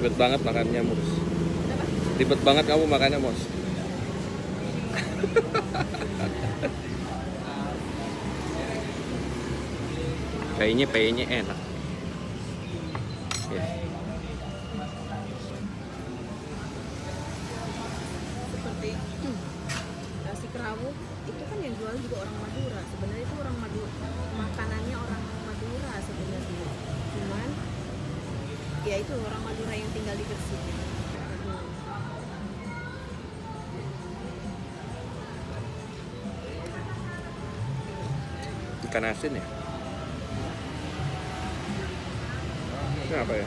Ribet banget makannya, Mus. Kenapa? Ribet banget kamu makannya, Mus. Kayaknya enak. Ya. Seperti nasi kerawut itu kan yang jual juga orang Madura. Sebenarnya itu orang Madura, makanannya orang Madura sebenarnya. Cuman ya itu orang Madura yang tinggal di Gresik. Ikan asin ya? Ini apa ya?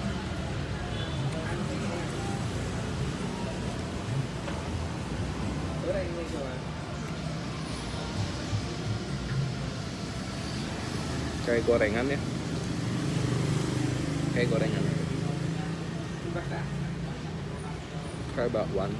Kayak gorengan ya? Kayak gorengan. Kayak bakwan.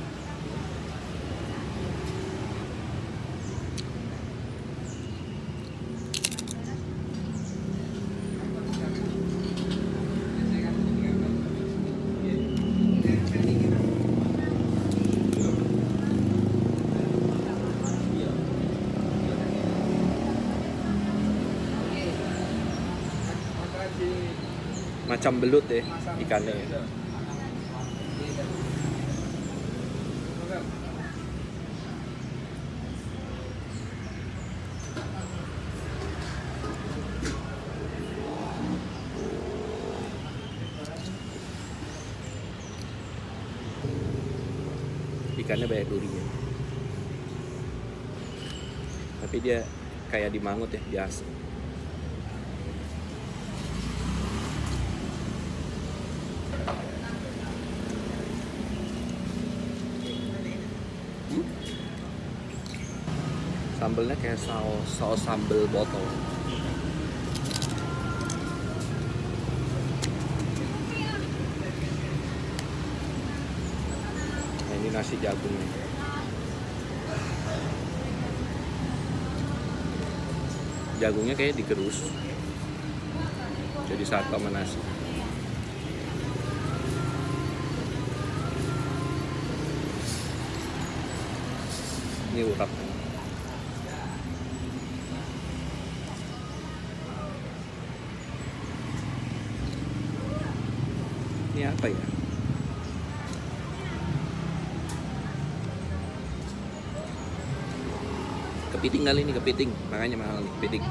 Macam belut deh ikannya ya. Ikannya banyak durinya. Tapi dia kayak di mangut ya, biasa. Sambelnya kayak saus sambel botol. Nah, ini nasi jagungnya. Jagungnya kayak digerus jadi satu sama nasi. Ini urap. Ini apa ya? Kepiting kali ini, kepiting. Makanya mahal nih, kepiting.